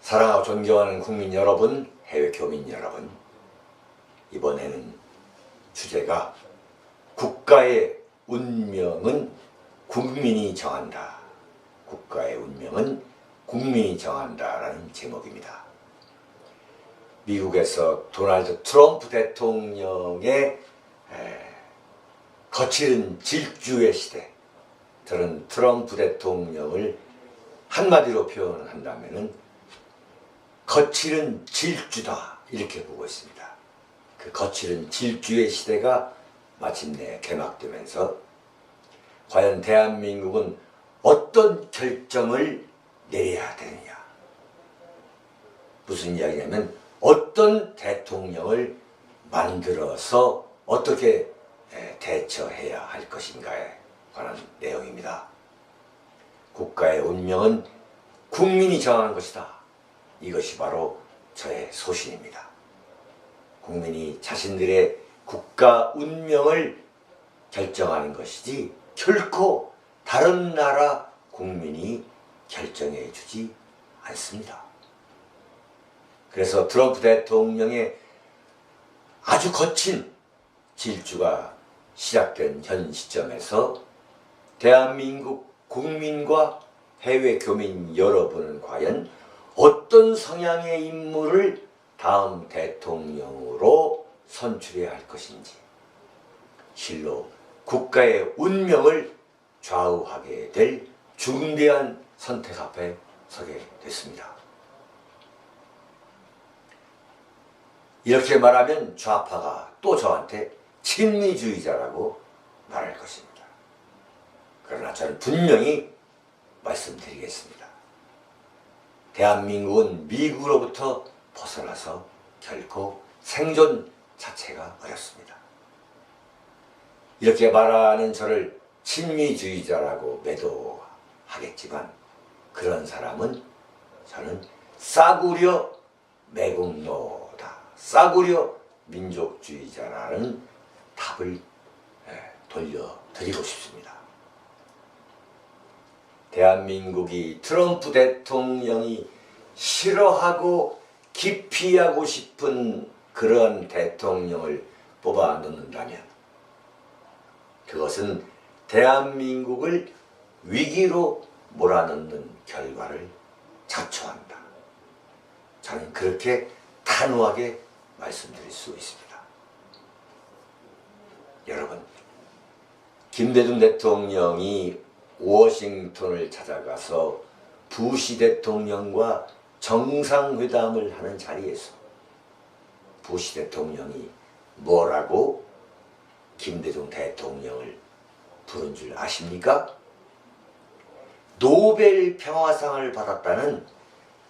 사랑하고 존경하는 국민 여러분, 해외 교민 여러분, 이번에는 주제가 국가의 운명은 국민이 정한다. 국가의 운명은 국민이 정한다라는 제목입니다. 미국에서 도널드 트럼프 대통령의 거칠은 질주의 시대, 저는 트럼프 대통령을 한마디로 표현한다면은 거칠은 질주다, 이렇게 보고 있습니다. 그 거칠은 질주의 시대가 마침내 개막되면서 과연 대한민국은 어떤 결정을 내려야 되느냐, 무슨 이야기냐면 어떤 대통령을 만들어서 어떻게 대처해야 할 것인가에 관한 내용입니다. 국가의 운명은 국민이 정하는 것이다. 이것이 바로 저의 소신입니다. 국민이 자신들의 국가 운명을 결정하는 것이지 결코 다른 나라 국민이 결정해 주지 않습니다. 그래서 트럼프 대통령의 아주 거친 질주가 시작된 현 시점에서 대한민국 국민과 해외 교민 여러분은 과연 어떤 성향의 인물을 다음 대통령으로 선출해야 할 것인지, 실로 국가의 운명을 좌우하게 될 중대한 선택 앞에 서게 됐습니다. 이렇게 말하면 좌파가 또 저한테 친미주의자라고 말할 것입니다. 그러나 저는 분명히 말씀드리겠습니다. 대한민국은 미국으로부터 벗어나서 결코 생존 자체가 어렵습니다. 이렇게 말하는 저를 친미주의자라고 매도하겠지만 그런 사람은 저는 싸구려 매국노다, 싸구려 민족주의자라는 답을 돌려드리고 싶습니다. 대한민국이 트럼프 대통령이 싫어하고 기피하고 싶은 그런 대통령을 뽑아 놓는다면 그것은 대한민국을 위기로 몰아넣는 결과를 자초한다. 저는 그렇게 단호하게 말씀드릴 수 있습니다. 여러분, 김대중 대통령이 워싱턴을 찾아가서 부시 대통령과 정상회담을 하는 자리에서 부시 대통령이 뭐라고 김대중 대통령을 부른 줄 아십니까? 노벨 평화상을 받았다는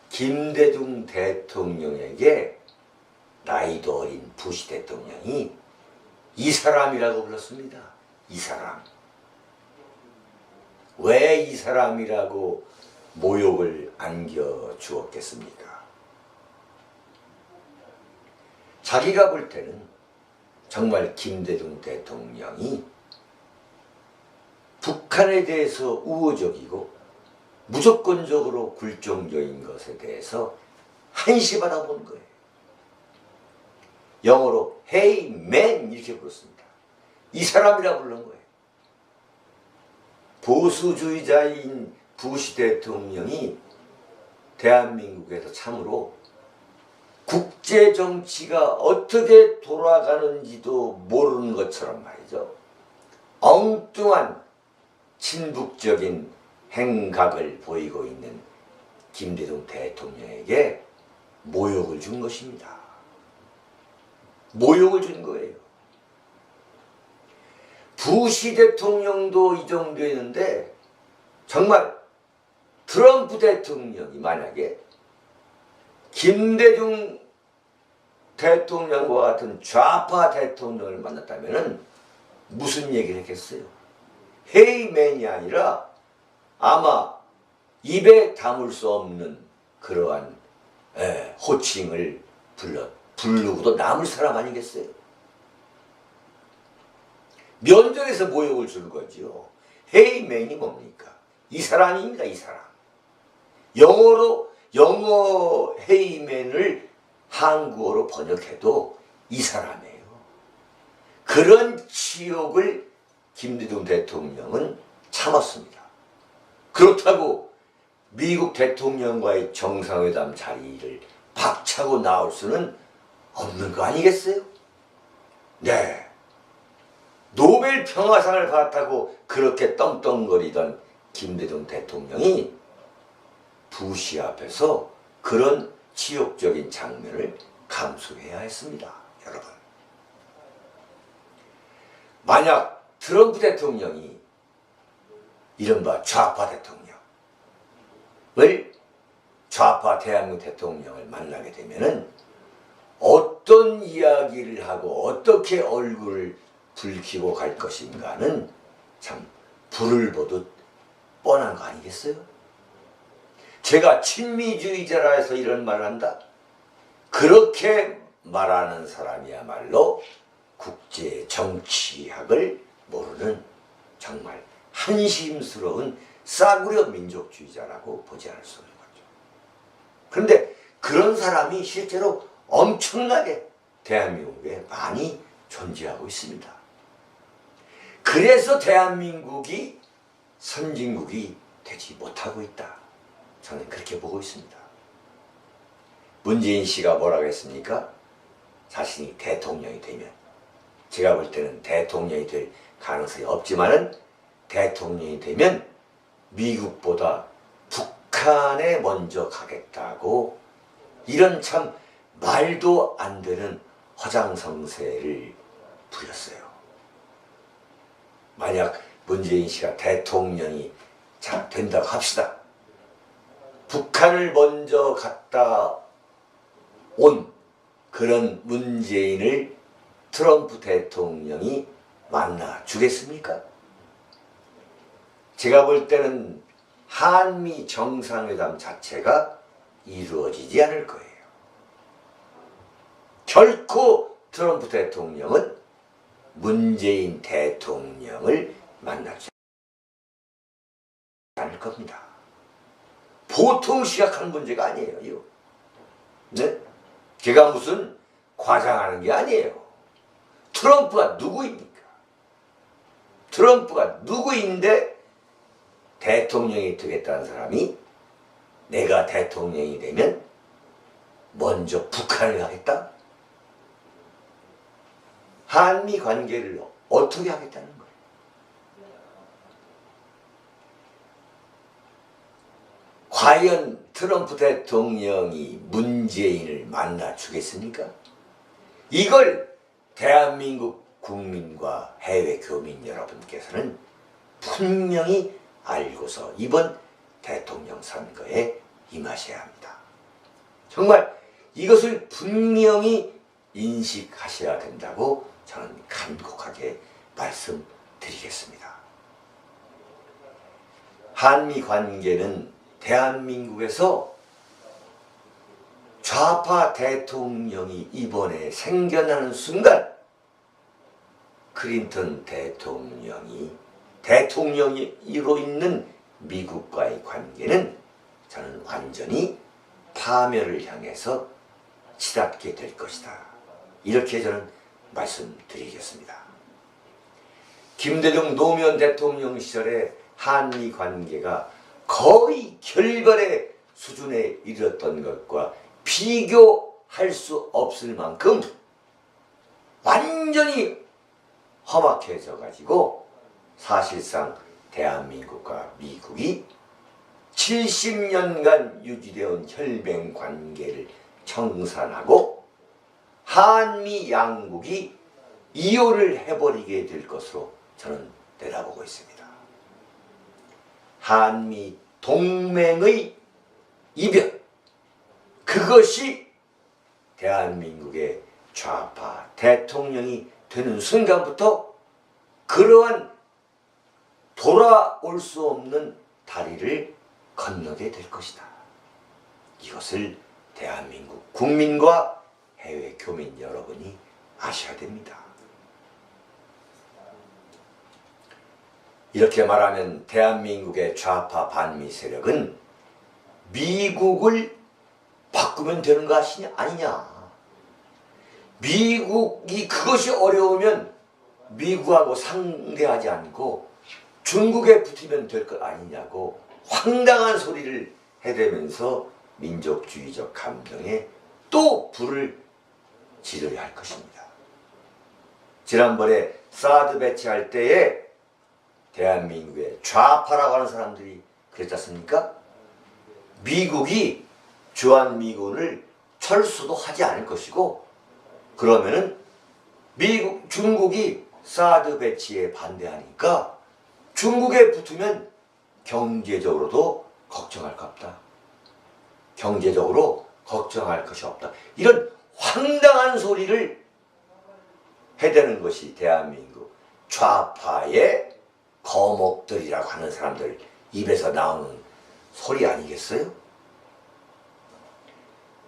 김대중 대통령에게 나이도 어린 부시 대통령이 이 사람이라고 불렀습니다. 이 사람. 왜 이 사람이라고 모욕을 안겨주었겠습니까? 자기가 볼 때는 정말 김대중 대통령이 북한에 대해서 우호적이고 무조건적으로 굴종적인 것에 대해서 한시바라 본 거예요. 영어로 Hey man 이렇게 불렀습니다. 이 사람이라 부른 거예요. 보수주의자인 부시 대통령이 대한민국에서 참으로 국제정치가 어떻게 돌아가는지도 모르는 것처럼 말이죠. 엉뚱한 친북적인 행각을 보이고 있는 김대중 대통령에게 모욕을 준 것입니다. 모욕을 준 거예요. 부시 대통령도 이 정도 했는데 정말 트럼프 대통령이 만약에 김대중 대통령과 같은 좌파 대통령을 만났다면 무슨 얘기를 했겠어요? 헤이맨이 아니라 아마 입에 담을 수 없는 그러한 호칭을 부르고도 남을 사람 아니겠어요? 면전에서 모욕을 주는 거죠. 헤이맨이 뭡니까? 이 사람입니다. 이 사람. 영어로 영어 페이맨을 한국어로 번역해도 이 사람이에요. 그런 치욕을 김대중 대통령은 참았습니다. 그렇다고 미국 대통령과의 정상회담 자리를 박차고 나올 수는 없는 거 아니겠어요? 네. 노벨 평화상을 받았다고 그렇게 떵떵거리던 김대중 대통령이 부시 앞에서 그런 치욕적인 장면을 감수해야 했습니다. 여러분. 만약 트럼프 대통령이 이른바 좌파 대통령을 좌파 대한민국 대통령을 만나게 되면은 어떤 이야기를 하고 어떻게 얼굴을 붉히고 갈 것인가는 참 불을 보듯 뻔한 거 아니겠어요? 제가 친미주의자라 해서 이런 말을 한다? 그렇게 말하는 사람이야말로 국제 정치학을 모르는 정말 한심스러운 싸구려 민족주의자라고 보지 않을 수 없는 거죠. 그런데 그런 사람이 실제로 엄청나게 대한민국에 많이 존재하고 있습니다. 그래서 대한민국이 선진국이 되지 못하고 있다. 저는 그렇게 보고 있습니다. 문재인 씨가 뭐라고 했습니까? 자신이 대통령이 되면, 제가 볼 때는 대통령이 될 가능성이 없지만은 대통령이 되면 미국보다 북한에 먼저 가겠다고 이런 참 말도 안 되는 허장성세를 부렸어요. 만약 문재인 씨가 대통령이 자 된다고 합시다. 북한을 먼저 갔다 온 그런 문재인을 트럼프 대통령이 만나 주겠습니까? 제가 볼 때는 한미 정상회담 자체가 이루어지지 않을 거예요. 결코 트럼프 대통령은 문재인 대통령을 만나지 않을 겁니다. 보통 시작하는 문제가 아니에요. 이거. 네? 제가 무슨 과장하는 게 아니에요. 트럼프가 누구입니까? 트럼프가 누구인데 대통령이 되겠다는 사람이 내가 대통령이 되면 먼저 북한을 하겠다? 한미 관계를 어떻게 하겠다는 거예요? 과연 트럼프 대통령이 문재인을 만나 주겠습니까? 이걸 대한민국 국민과 해외 교민 여러분께서는 분명히 알고서 이번 대통령 선거에 임하셔야 합니다. 정말 이것을 분명히 인식하셔야 된다고 저는 간곡하게 말씀드리겠습니다. 한미 관계는 대한민국에서 좌파 대통령이 이번에 생겨나는 순간 클린턴 대통령이 대통령으로 있는 미국과의 관계는 저는 완전히 파멸을 향해서 치닫게 될 것이다. 이렇게 저는 말씀드리겠습니다. 김대중 노무현 대통령 시절에 한미 관계가 거의 결별의 수준에 이르렀던 것과 비교할 수 없을 만큼 완전히 험악해져 가지고 사실상 대한민국과 미국이 70년간 유지되어 온 혈맹 관계를 청산하고 한미 양국이 이혼을 해버리게 될 것으로 저는 내다보고 있습니다. 한미 동맹의 이변, 그것이 대한민국의 좌파 대통령이 되는 순간부터 그러한 돌아올 수 없는 다리를 건너게 될 것이다. 이것을 대한민국 국민과 해외 교민 여러분이 아셔야 됩니다. 이렇게 말하면 대한민국의 좌파 반미 세력은 미국을 바꾸면 바꾸면 되는 거 아니냐. 미국이 그것이 어려우면 미국하고 상대하지 않고 중국에 붙으면 될 것 아니냐고 황당한 소리를 해대면서 민족주의적 감정에 또 불을 지르려 할 것입니다. 지난번에 사드 배치할 때에 대한민국의 좌파라고 하는 사람들이 그랬지 않습니까? 미국이 주한미군을 철수도 하지 않을 것이고 그러면은 중국이 사드 배치에 반대하니까 중국에 붙으면 경제적으로도 걱정할 것 없다. 경제적으로 걱정할 것이 없다. 이런 황당한 소리를 해대는 것이 대한민국 좌파의 거목들이라고 하는 사람들 입에서 나오는 소리 아니겠어요?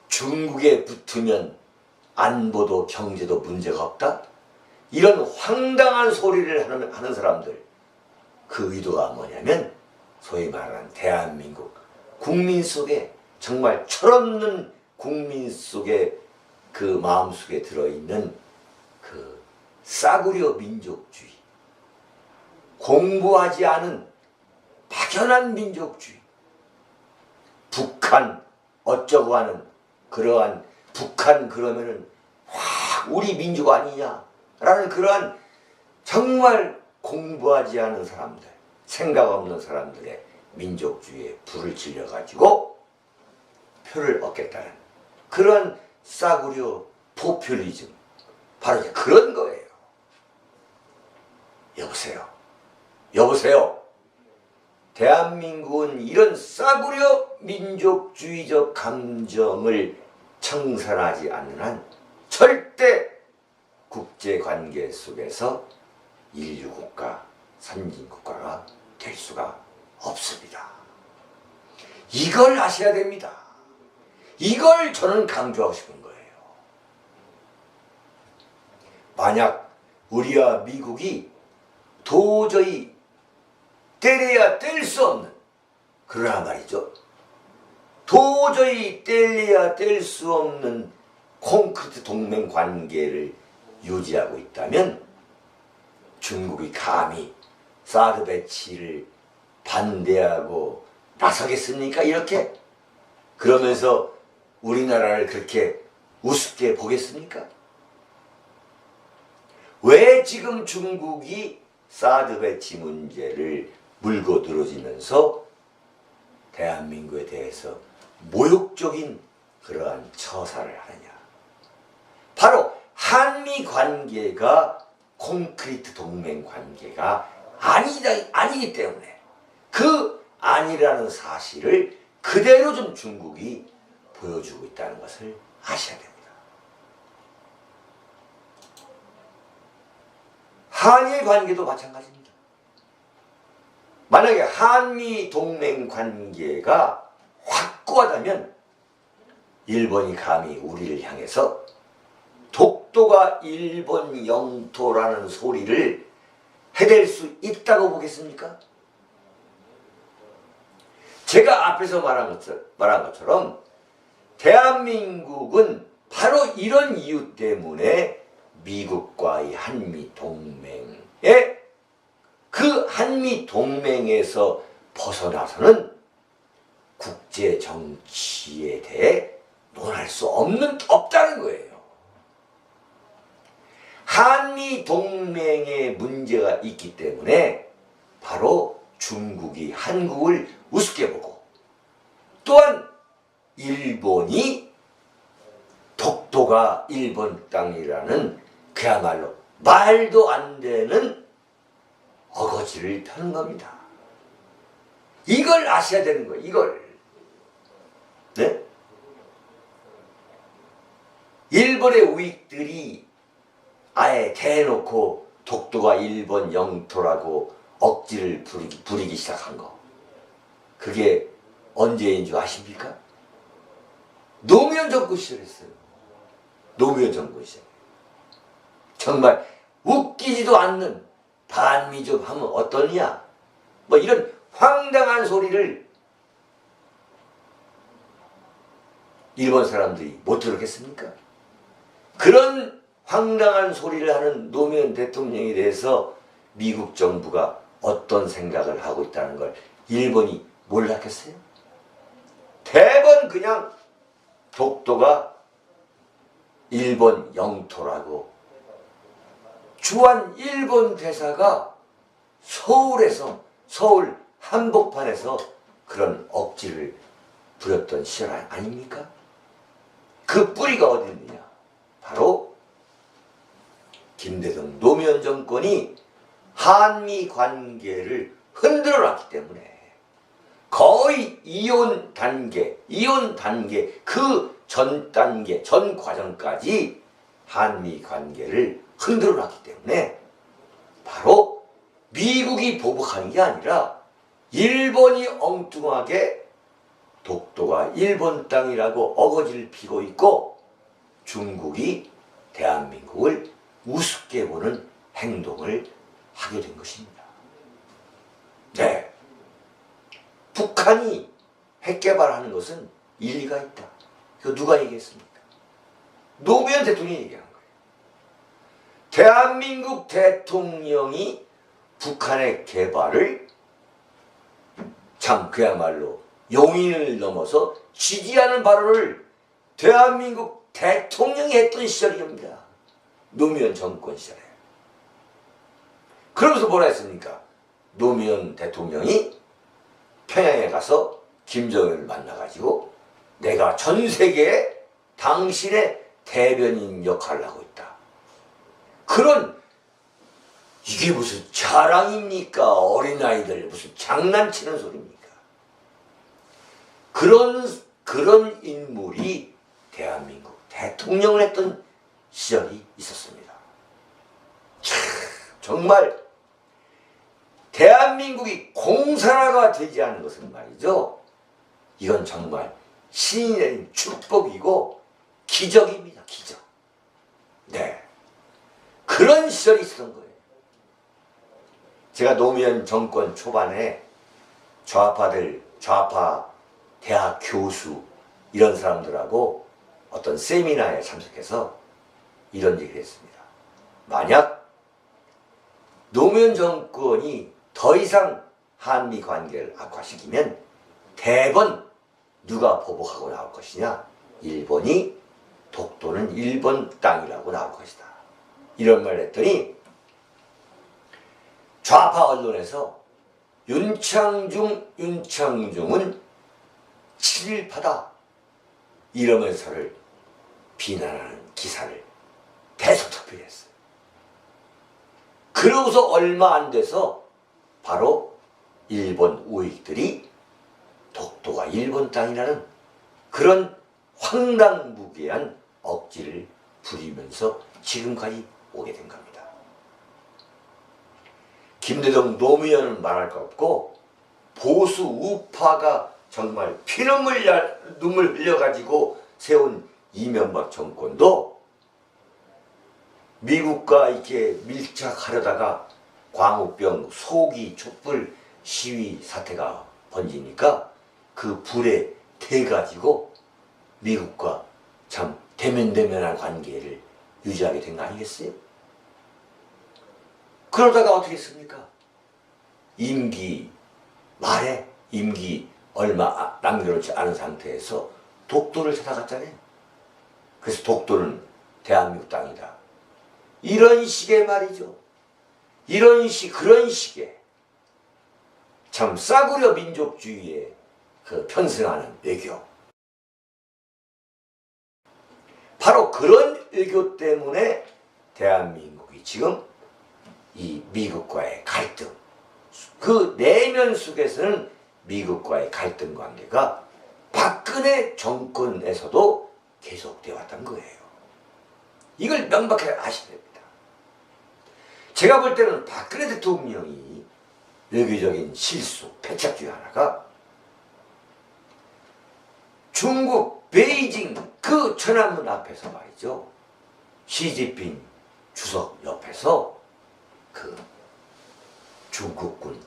중국에 붙으면 안보도 경제도 문제가 없다? 이런 황당한 소리를 하는 사람들 그 의도가 뭐냐면 소위 말하는 대한민국 국민 속에 정말 철없는 국민 속에 그 마음속에 들어있는 그 싸구려 민족주의 공부하지 않은 막연한 민족주의 북한 어쩌고 하는 그러한 북한 그러면은 우리 민족 아니냐라는 그러한 정말 공부하지 않은 사람들 생각 없는 사람들의 민족주의에 불을 질려가지고 표를 얻겠다는 그런 싸구려 포퓰리즘 바로 그런 거예요. 여보세요. 대한민국은 이런 싸구려 민족주의적 감정을 청산하지 않는 한 절대 국제관계 속에서 인류국가, 선진국가가 될 수가 없습니다. 이걸 아셔야 됩니다. 이걸 저는 강조하고 싶은 거예요. 만약 우리와 미국이 도저히 때려야 뗄 수 없는 그러나 말이죠. 도저히 뗄래야 뗄 수 없는 콘크리트 동맹 관계를 유지하고 있다면 중국이 감히 사드 배치를 반대하고 나서겠습니까? 이렇게? 그러면서 우리나라를 그렇게 우습게 보겠습니까? 왜 지금 중국이 사드 배치 문제를 물고 늘어지면서 대한민국에 대해서 모욕적인 그러한 처사를 하느냐? 바로 한미 관계가 콘크리트 동맹 관계가 아니기 때문에 그 아니라는 사실을 그대로 좀 중국이 보여주고 있다는 것을 아셔야 됩니다. 한일 관계도 마찬가지입니다. 만약에 한미 동맹 관계가 확고하다면 일본이 감히 우리를 향해서 독도가 일본 영토라는 소리를 해댈 수 있다고 보겠습니까? 제가 앞에서 말한 것처럼 대한민국은 바로 이런 이유 때문에 미국과의 한미 동맹에 그 한미 동맹에서 벗어나서는 국제 정치에 대해 논할 수 없다는 거예요. 한미 동맹에 문제가 있기 때문에 바로 중국이 한국을 우습게 보고 또한 일본이 독도가 일본 땅이라는 그야말로 말도 안 되는 어거지를 펴는 겁니다. 이걸 아셔야 되는 거예요. 이걸. 네? 일본의 우익들이 아예 대놓고 독도가 일본 영토라고 억지를 부리기 시작한 거. 그게 언제인 줄 아십니까? 노무현 정부 시절했어요. 노무현 정부 시절. 정말 웃기지도 않는 반미좀 하면 어떠냐? 뭐 이런 황당한 소리를 일본 사람들이 못 들었겠습니까? 그런 황당한 소리를 하는 노무현 대통령에 대해서 미국 정부가 어떤 생각을 하고 있다는 걸 일본이 몰랐겠어요? 대번 그냥 독도가 일본 영토라고 주한 일본 대사가 서울 한복판에서 그런 억지를 부렸던 시절 아닙니까? 그 뿌리가 어디 있느냐? 바로 김대중 노무현 정권이 한미 관계를 흔들어 놨기 때문에 거의 이혼 단계 그 전 단계, 전 과정까지 한미 관계를 흔들어 놨기 때문에 바로 미국이 보복하는 게 아니라 일본이 엉뚱하게 독도가 일본 땅이라고 어거지를 피고 있고 중국이 대한민국을 우습게 보는 행동을 하게 된 것입니다. 네. 북한이 핵 개발하는 것은 일리가 있다. 그거 누가 얘기했습니까? 노무현 대통령이 얘기한 거예요. 대한민국 대통령이 북한의 개발을 참 그야말로 용인을 넘어서 지지하는 발언을 대한민국 대통령이 했던 시절입니다. 노무현 정권 시절에. 그러면서 뭐라 했습니까? 노무현 대통령이 평양에 가서 김정은을 만나가지고 내가 전 세계에 당신의 대변인 역할을 하고 있다. 이게 무슨 자랑입니까? 어린아이들 무슨 장난치는 소리입니까? 그런 인물이 대한민국 대통령을 했던 시절이 있었습니다. 참, 정말 대한민국이 공산화가 되지 않은 것은 말이죠. 이건 정말 신이 내린 축복이고 기적입니다. 기적. 네. 그런 시절이 있었던 거예요. 제가 노무현 정권 초반에 좌파 대학 교수 이런 사람들하고 어떤 세미나에 참석해서 이런 얘기를 했습니다. 만약 노무현 정권이 더 이상 한미 관계를 악화시키면 대번 누가 보복하고 나올 것이냐? 일본이 독도는 일본 땅이라고 나올 것이다. 이런 말을 했더니 좌파 언론에서 윤창중은 친일파다 이러면서를 비난하는 기사를 계속 적폐했어요. 그러고서 얼마 안 돼서 바로 일본 우익들이 독도가 일본 땅이라는 그런 황당무계한 억지를 부리면서 지금까지 오게 된 겁니다. 김대중 노무현은 말할 거 없고 보수 우파가 정말 피눈물 흘려가지고 세운 이명박 정권도 미국과 이렇게 밀착하려다가 광우병, 소기, 촛불 시위 사태가 번지니까 그 불에 태가지고 미국과 참 대면대면한 관계를 유지하게 된 거 아니겠어요? 그러다가 어떻게 했습니까? 임기 말에 임기 얼마 남겨놓지 않은 상태에서 독도를 찾아갔잖아요. 그래서 독도는 대한민국 땅이다. 이런 식의 말이죠. 그런 식의 참 싸구려 민족주의에 편승하는 외교. 바로 그런 외교 때문에 대한민국이 지금 이 미국과의 갈등, 그 내면 속에서는 미국과의 갈등 관계가 박근혜 정권에서도 계속되어 왔던 거예요. 이걸 명백하게 아셔야 됩니다. 제가 볼 때는 박근혜 대통령이 외교적인 실수, 패착 중에 하나가 중국 베이징 그 천안문 앞에서 말이죠. 시진핑 주석 옆에서 그 중공군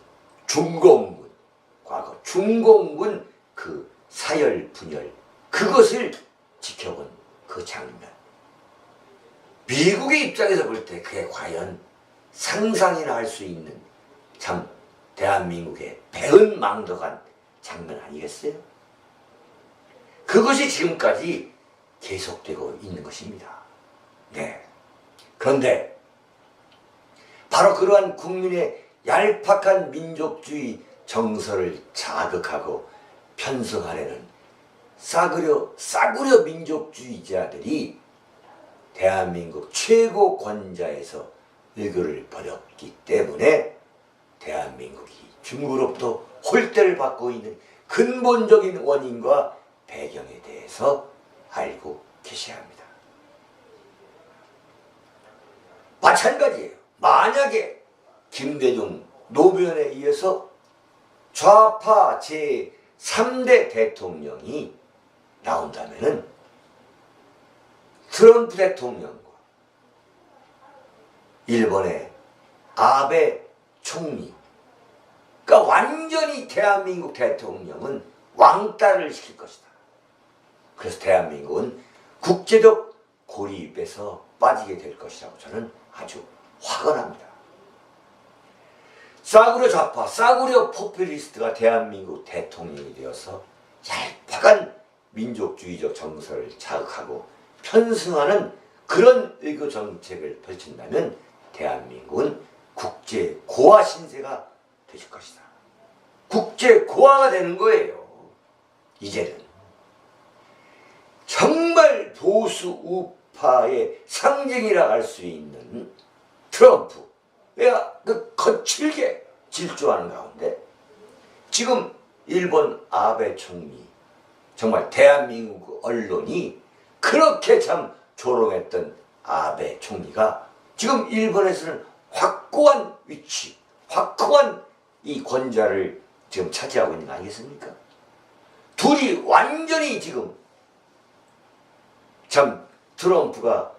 그 사열 분열 그것을 지켜본 그 장면. 미국의 입장에서 볼 때 그게 과연 상상이나 할 수 있는 참 대한민국의 배은망덕한 장면 아니겠어요? 그것이 지금까지 계속되고 있는 것입니다. 네. 그런데 바로 그러한 국민의 얄팍한 민족주의 정서를 자극하고 편성하려는 싸구려 민족주의자들이 대한민국 최고 권좌에서 일교를 벌였기 때문에 대한민국이 중국으로부터 홀대를 받고 있는 근본적인 원인과 배경에 대해서 알고 계셔야 합니다. 마찬가지예요. 만약에 김대중 노무현에 의해서 좌파 제3대 대통령이 나온다면은 트럼프 대통령과 일본의 아베 총리, 그러니까 완전히 대한민국 대통령은 왕따를 시킬 것이다. 그래서 대한민국은 국제적 고립에서 빠지게 될 것이라고 저는 아주 화가 납니다. 싸구려 좌파, 싸구려 포퓰리스트가 대한민국 대통령이 되어서 얄팍한 민족주의적 정서를 자극하고 편승하는 그런 외교 정책을 펼친다면 대한민국은 국제 고아 신세가 되실 것이다. 국제 고아가 되는 거예요. 이제는 정말 보수 우파의 상징이라 할 수 있는 트럼프가 그 거칠게 질주하는 가운데 지금 일본 아베 총리, 정말 대한민국 언론이 그렇게 참 조롱했던 아베 총리가 지금 일본에서는 확고한 위치, 확고한 이 권좌를 지금 차지하고 있는 거 아니겠습니까? 둘이 완전히 지금 참 트럼프가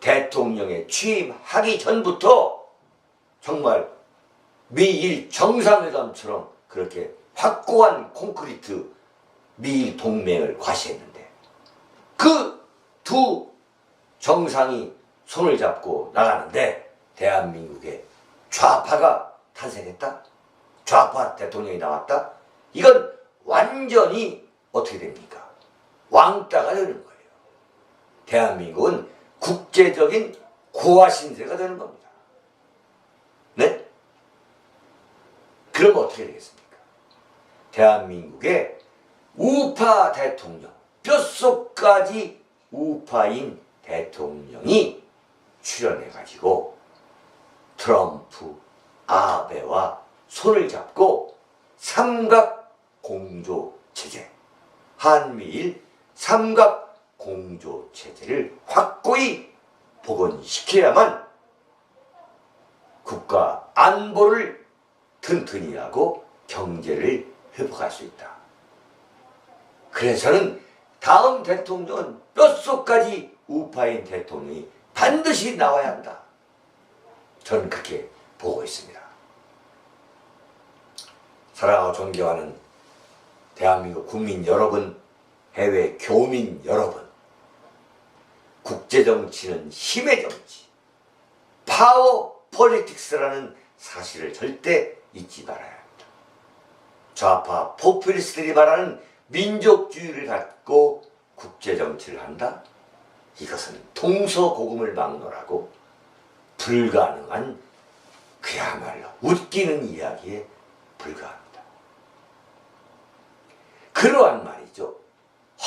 대통령에 취임하기 전부터 정말 미일 정상회담처럼 그렇게 확고한 콘크리트 미일 동맹을 과시했는데 그 두 정상이 손을 잡고 나가는데 대한민국에 좌파가 탄생했다? 좌파 대통령이 나왔다? 이건 완전히 어떻게 됩니까? 왕따가 되는 거예요. 대한민국은 국제적인 고아 신세가 되는 겁니다. 네? 그럼 어떻게 되겠습니까? 대한민국의 우파 대통령, 뼛속까지 우파인 대통령이 출연해가지고 트럼프, 아베와 손을 잡고 삼각공조체제, 한미일 삼각공조체제를 확고히 복원시켜야만 국가 안보를 튼튼히 하고 경제를 회복할 수 있다. 그래서 저는 다음 대통령은 뼛속까지 우파인 대통령이 반드시 나와야 한다. 저는 그렇게 보고 있습니다. 사랑하고 존경하는 대한민국 국민 여러분, 해외 교민 여러분, 국제정치는 힘의 정치, 파워 폴리틱스라는 사실을 절대 잊지 말아야 합니다. 좌파 포퓰리스트들이 말하는 민족주의를 갖고 국제정치를 한다? 이것은 동서고금을 막론하고 불가능한, 그야말로 웃기는 이야기에 불과합니다. 그러한 말이죠.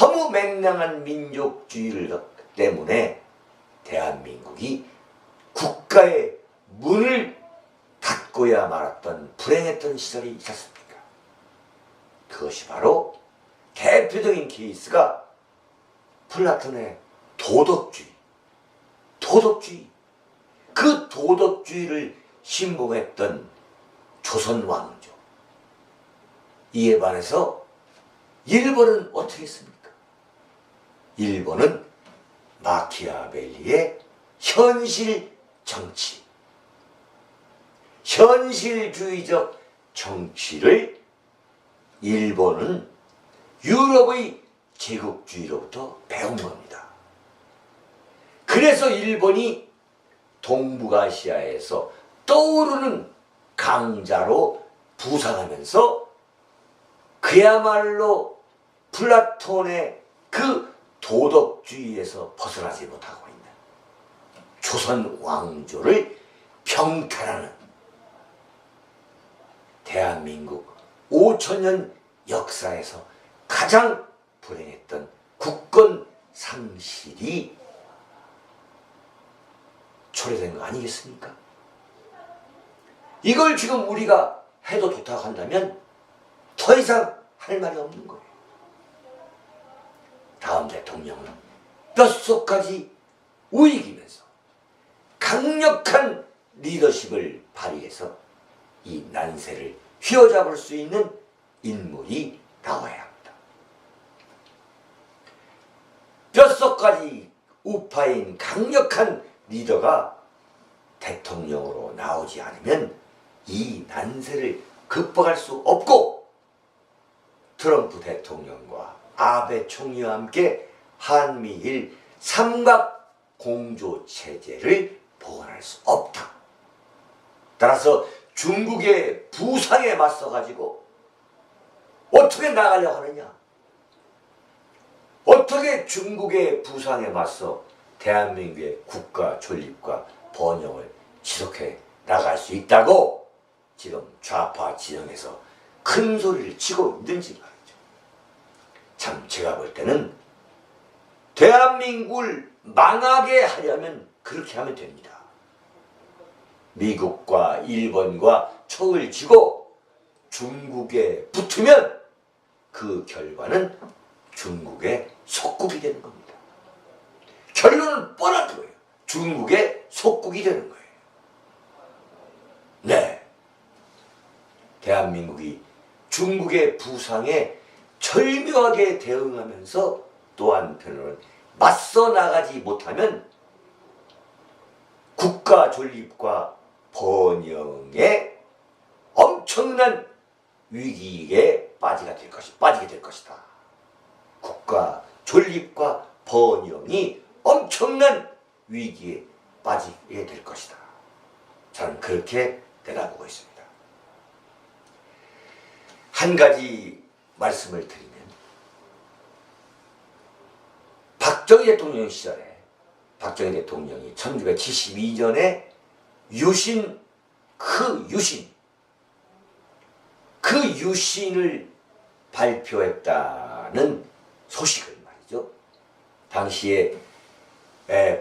허무맹랑한 민족주의를 때문에 대한민국이 국가의 문을 닫고야 말았던 불행했던 시절이 있지 않습니까? 그것이 바로 대표적인 케이스가 플라톤의 도덕주의. 그 도덕주의를 신봉했던 조선 왕조. 이에 반해서 일본은 어떻게 했습니까? 일본은 마키아벨리의 현실 정치, 현실주의적 정치를 일본은 유럽의 제국주의로부터 배운 겁니다. 그래서 일본이 동북아시아에서 떠오르는 강자로 부상하면서 그야말로 플라톤의 그 도덕주의에서 벗어나지 못하고 있는 조선 왕조를 병탈하는 대한민국 5천년 역사에서 가장 불행했던 국권 상실이 초래된 거 아니겠습니까? 이걸 지금 우리가 해도 좋다고 한다면 더 이상 할 말이 없는 거예요. 다음 대통령은 뼛속까지 우익이면서 강력한 리더십을 발휘해서 이 난세를 휘어잡을 수 있는 인물이 나와야 합니다. 뼛속까지 우파인 강력한 리더가 대통령으로 나오지 않으면 이 난세를 극복할 수 없고, 트럼프 대통령과 아베 총리와 함께 한미일 삼각 공조 체제를 복원할 수 없다. 따라서 중국의 부상에 맞서가지고 어떻게 나가려고 하느냐? 어떻게 중국의 부상에 맞서 대한민국의 국가 존립과 번영을 지속해 나갈 수 있다고 지금 좌파 진영에서 큰 소리를 치고 있는지 말이죠. 참 제가 볼 때는 대한민국을 망하게 하려면 그렇게 하면 됩니다. 미국과 일본과 척을 쥐고 중국에 붙으면 그 결과는 중국의 속국이 되는 겁니다. 결론은 뻔한 거예요. 중국의 속국이 되는 거예요. 네. 대한민국이 중국의 부상에 절묘하게 대응하면서 또 한편으로는 맞서 나가지 못하면 국가 존립과 번영에 엄청난 위기에 빠지게 될 것이다. 국가 존립과 번영이 엄청난 위기에 빠지게 될 것이다. 저는 그렇게 내다보고 있습니다. 한 가지 말씀을 드리면, 박정희 대통령 시절에 박정희 대통령이 1972년에 그 유신을 발표했다는 소식을 말이죠. 당시에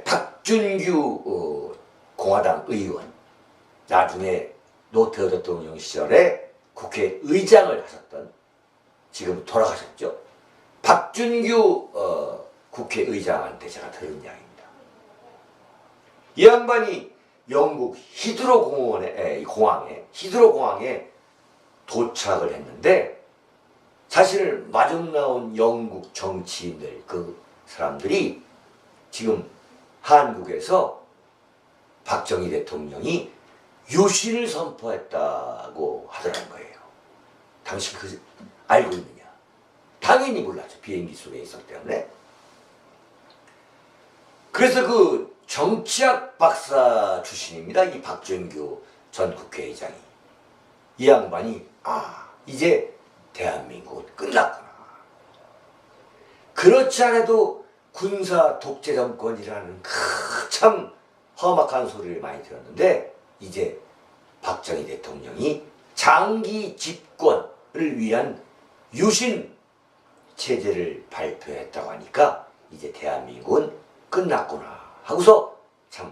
박준규 공화당 의원, 나중에 노태우 대통령 시절에 국회의장을 하셨던, 지금 돌아가셨죠, 박준규 국회의장한테 제가 들은 이야기입니다. 이 양반이 영국 히드로 공항에 도착을 했는데, 자신을 마중 나온 영국 정치인들, 그 사람들이 지금 한국에서 박정희 대통령이 유신을 선포했다고 하더라는 거예요. 당신 그 알고 있느냐? 당연히 몰랐죠. 비행기 속에 있었기 때문에. 그래서 그 정치학 박사 출신입니다. 이 박준규 전 국회의장이. 이 양반이 이제 대한민국은 끝났구나. 그렇지 않아도 군사 독재 정권이라는 참 험악한 소리를 많이 들었는데, 이제 박정희 대통령이 장기 집권을 위한 유신 체제를 발표했다고 하니까 이제 대한민국은 끝났구나 하고서 참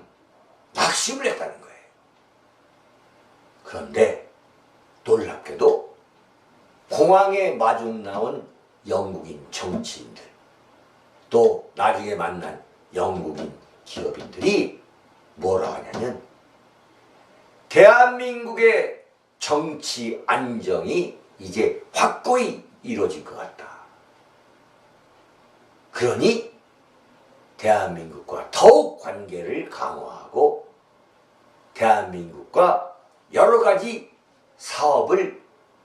낙심을 했다는 거예요. 그런데 놀랍게도 공항에 마중 나온 영국인 정치인들, 또 나중에 만난 영국인 기업인들이 뭐라 하냐면, 대한민국의 정치 안정이 이제 확고히 이루어질 것 같다. 그러니 대한민국과 더욱 관계를 강화하고 대한민국과 여러 가지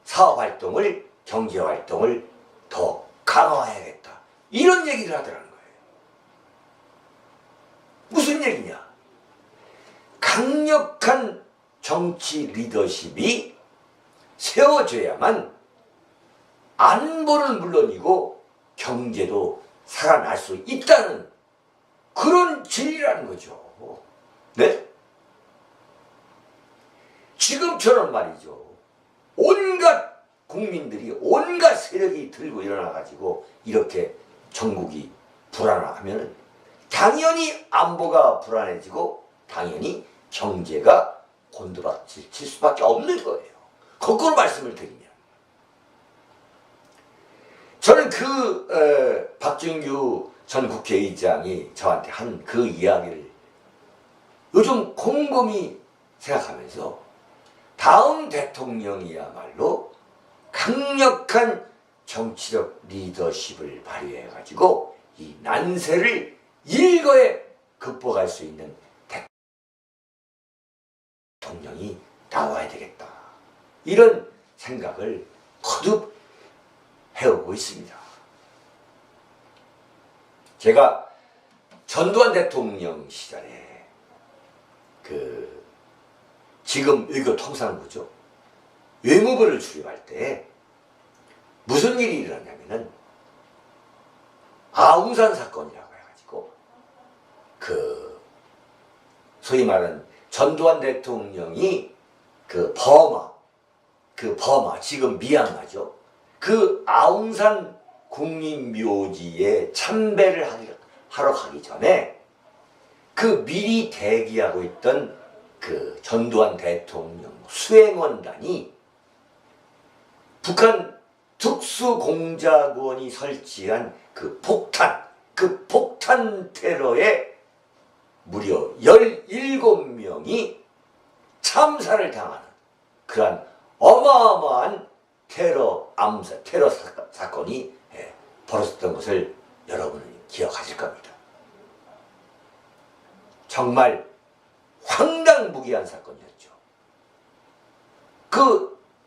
사업활동을, 경제활동을 더 강화해야겠다. 이런 얘기를 하더라는 거예요. 무슨 얘기냐? 강력한 정치 리더십이 세워져야만 안보는 물론이고 경제도 살아날 수 있다는 그런 진리라는 거죠. 네? 지금처럼 말이죠. 온갖 국민들이 온갖 세력이 들고 일어나가지고 이렇게 전국이 불안하면 당연히 안보가 불안해지고 당연히 경제가 곤두박질 칠 수밖에 없는 거예요. 거꾸로 말씀을 드리면 저는 박준규 전 국회의장이 저한테 한 그 이야기를 요즘 곰곰이 생각하면서 다음 대통령이야말로 강력한 정치적 리더십을 발휘해가지고 이 난세를 일거에 극복할 수 있는 대통령이 나와야 되겠다. 이런 생각을 거듭 해오고 있습니다. 제가 전두환 대통령 시절에 지금 외교통상부죠. 외무부를 출입할 때 무슨 일이 일어났냐면은 아웅산 사건이라고 해가지고 소위 말하는 전두환 대통령이 버마 지금 미얀마죠. 그 아웅산 국립묘지에 참배를 하러 가기 전에 미리 대기하고 있던 전두환 대통령 수행원단이 북한 특수공작원이 설치한 폭탄 테러에 무려 17명이 참사를 당하는 그러한 어마어마한 테러 사건이 벌어졌던 것을 여러분은 기억하실 겁니다. 정말 황당무계한 사건이었죠.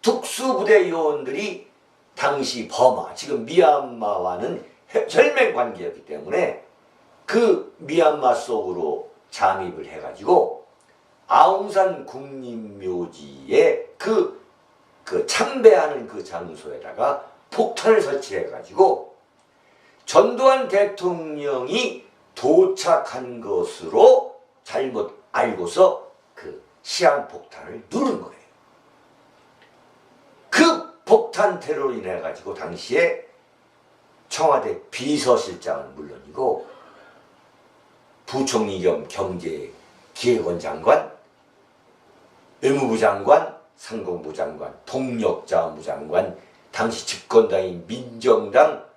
특수부대 요원들이 당시 버마, 지금 미얀마와는 혈맹 관계였기 때문에 미얀마 속으로 잠입을 해가지고 아웅산 국립묘지에 참배하는 장소에다가 폭탄을 설치해가지고 전두환 대통령이 도착한 것으로 잘못 알고서 시한폭탄을 누른 거예요. 폭탄 테러로 인해 가지고 당시에 청와대 비서실장은 물론이고 부총리 겸 경제기획원 장관, 외무부 장관, 상공부 장관, 동력자원부 장관, 당시 집권당인 민정당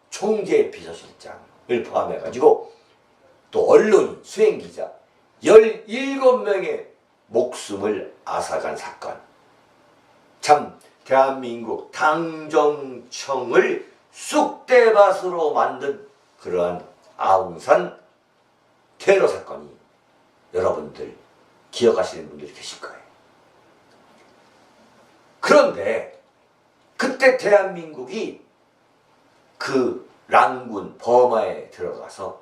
총재 비서실장을 포함해 가지고 또 언론인, 수행기자 17명의 목숨을 앗아간 사건. 참 대한민국 당정청을 쑥대밭으로 만든 그러한 아웅산 테러 사건이 여러분들 기억하시는 분들이 계실 거예요. 그런데 그때 대한민국이 랑군, 버마에 들어가서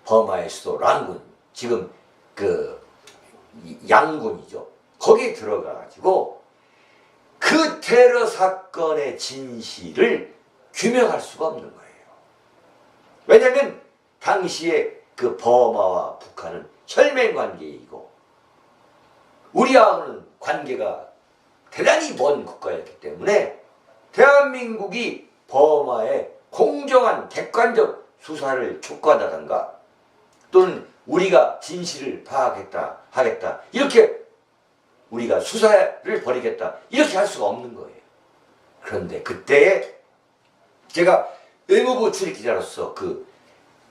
버마의 수도 랑군, 지금 양군이죠. 거기에 들어가가지고 테러 사건의 진실을 규명할 수가 없는 거예요. 왜냐하면 당시에 버마와 북한은 혈맹 관계이고 우리하고는 관계가 대단히 먼 국가였기 때문에 대한민국이 버마에 공정한 객관적 수사를 촉구한다든가 또는 우리가 진실을 하겠다 이렇게 우리가 수사를 벌이겠다 이렇게 할 수가 없는 거예요. 그런데 그때에 제가 외무부 출입기자로서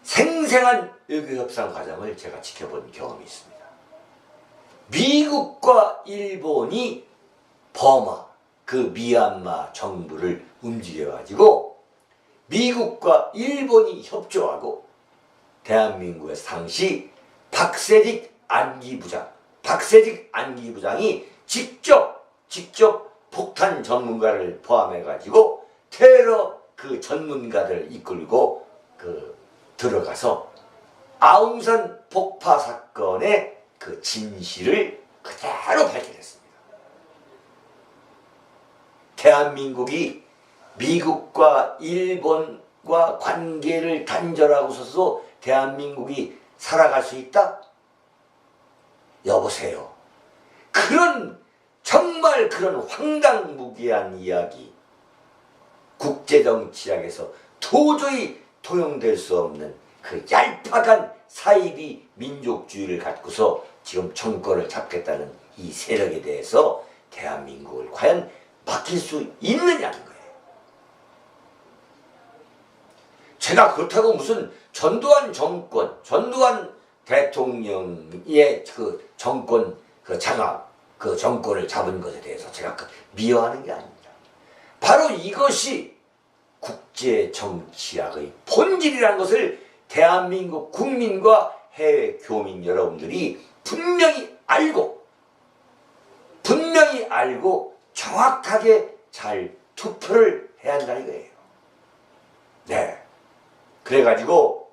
생생한 외교협상 과정을 제가 지켜본 경험이 있습니다. 미국과 일본이 버마, 미얀마 정부를 움직여가지고 미국과 일본이 협조하고 대한민국에서 당시 박세직 안기부장이 직접 폭탄 전문가를 포함해가지고 테러 전문가들을 이끌고 들어가서 아웅산 폭파 사건의 그 진실을 그대로 밝혀냈습니다. 대한민국이 미국과 일본과 관계를 단절하고서도 대한민국이 살아갈 수 있다? 여보세요. 정말 그런 황당무계한 이야기, 국제정치학에서 도저히 통용될 수 없는 그 얄팍한 사이비 민족주의를 갖고서 지금 정권을 잡겠다는 이 세력에 대해서 대한민국을 과연 맡길 수 있느냐는 거예요. 제가 그렇다고 무슨 전두환 전두환 대통령의 그 정권 장악, 그 정권을 잡은 것에 대해서 제가 미워하는 게 아닙니다. 바로 이것이 국제 정치학의 본질이라는 것을 대한민국 국민과 해외 교민 여러분들이 분명히 알고 정확하게 잘 투표를 해야 한다는 거예요. 네. 그래가지고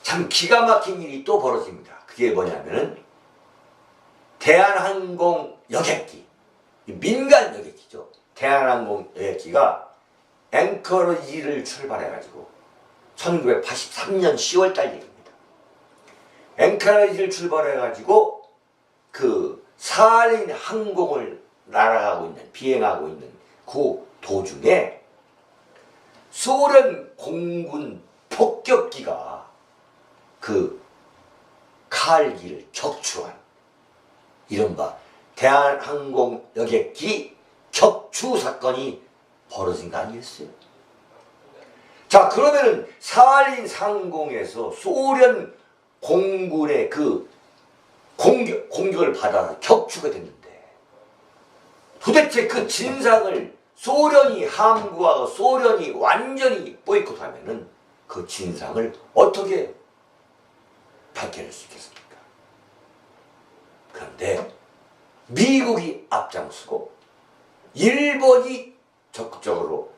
참 기가 막힌 일이 또 벌어집니다. 그게 뭐냐면은 대한항공 여객기, 민간 여객기죠. 대한항공 여객기가 앵커리지를 출발해가지고 1983년 10월달 얘기입니다. 앵커리지를 출발해가지고 그 사할린 항공을 비행하고 있는 그 도중에 소련 공군 폭격기가 그 칼기를 격추한 이른바 대한항공 여객기 격추 사건이 벌어진 거 아니겠어요? 자, 그러면은 사할린 상공에서 소련 공군의 그 공격을 받아서 격추가 됐는데 도대체 그 진상을 소련이 함구하고 소련이 완전히 보이콧하면은 그 진상을 어떻게 밝혀낼 수 있겠습니까? 그런데 미국이 앞장서고 일본이 적극적으로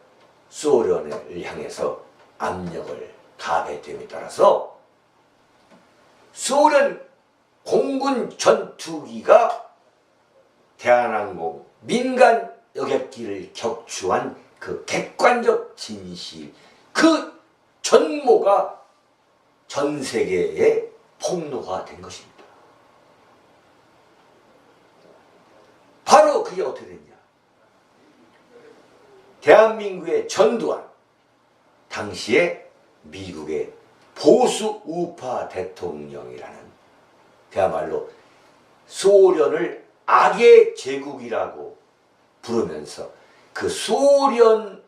소련을 향해서 압력을 가해됨에 따라서 소련 공군 전투기가 대한항공 민간 여객기를 격추한 그 객관적 진실, 그 전모가 전 세계에 폭로화된 것입니다. 바로 그게 어떻게 됐냐? 대한민국의 전두환, 당시에 미국의 보수 우파 대통령이라는 그야말로 소련을 악의 제국이라고 부르면서 그 소련을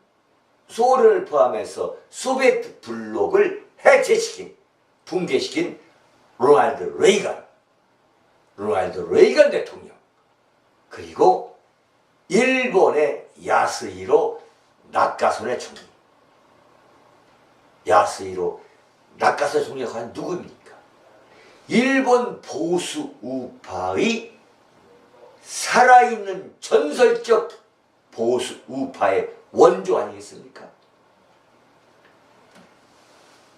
포함해서 소비에트 블록을 붕괴시킨 로널드 레이건 대통령, 그리고 일본의 야스히로 나카소네 총리. 야스히로 나카소네 총리가 과연 누구입니까? 일본 보수 우파의 살아있는 전설적 보수 우파의 원조 아니겠습니까?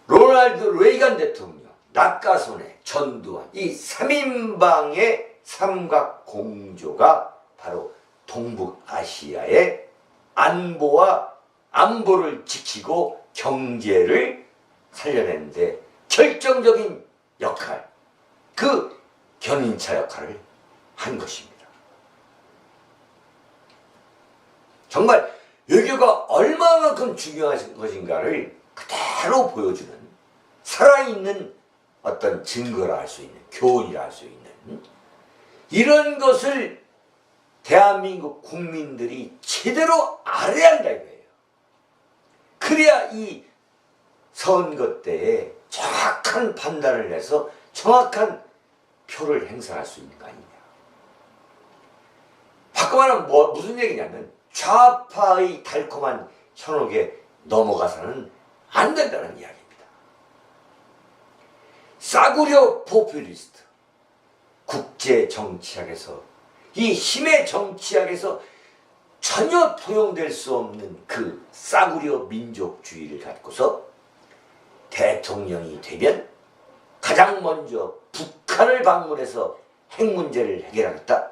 로널드 레이건 대통령, 나카소네, 전두환, 이 3인방의 삼각 공조가 바로 동북아시아의 안보를 지키고 경제를 살려내는데 결정적인 역할, 그 견인차 역할을 한 것입니다. 정말 외교가 얼마만큼 중요한 것인가를 그대로 보여주는 살아있는 어떤 증거라 할 수 있는, 교훈이라 할 수 있는 이런 것을 대한민국 국민들이 제대로 알아야 한다 이거예요. 그래야 이 선거 때에 정확한 판단을 해서 정확한 표를 행사할 수 있는 거 아니냐. 바꿔 말하면 무슨 얘기냐면 좌파의 달콤한 현혹에 넘어가서는 안 된다는 이야기입니다. 싸구려 포퓰리스트, 국제 정치학에서 이 힘의 정치학에서 전혀 통용될 수 없는 그 싸구려 민족주의를 갖고서 대통령이 되면 가장 먼저 북한을 방문해서 핵 문제를 해결하겠다.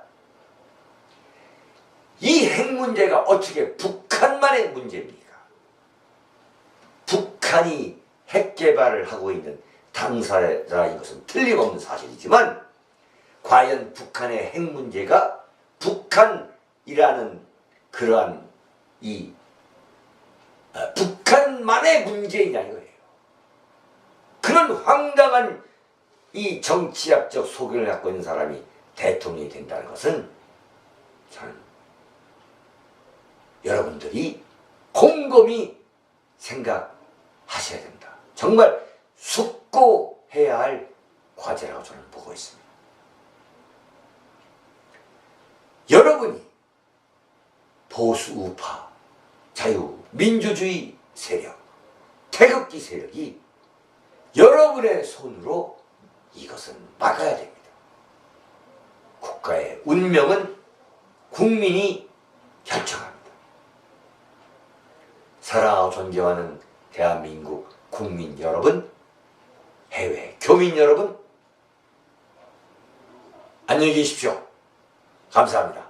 이 핵 문제가 어떻게 북한만의 문제입니까? 북한이 핵 개발을 하고 있는 당사자인 것은 틀림없는 사실이지만 과연 북한의 핵 문제가 북한이라는 그러한 북한만의 문제이냐 이거예요. 그런 황당한 이 정치학적 소견을 갖고 있는 사람이 대통령이 된다는 것은 저는 여러분들이 곰곰이 생각하셔야 된다. 정말 숙고해야 할 과제라고 저는 보고 있습니다. 여러분이 보수 우파, 자유, 민주주의 세력, 태극기 세력이 여러분의 손으로 이것은 막아야 됩니다. 국가의 운명은 국민이 결정합니다. 사랑하고 존경하는 대한민국 국민 여러분, 해외 교민 여러분, 안녕히 계십시오. 감사합니다.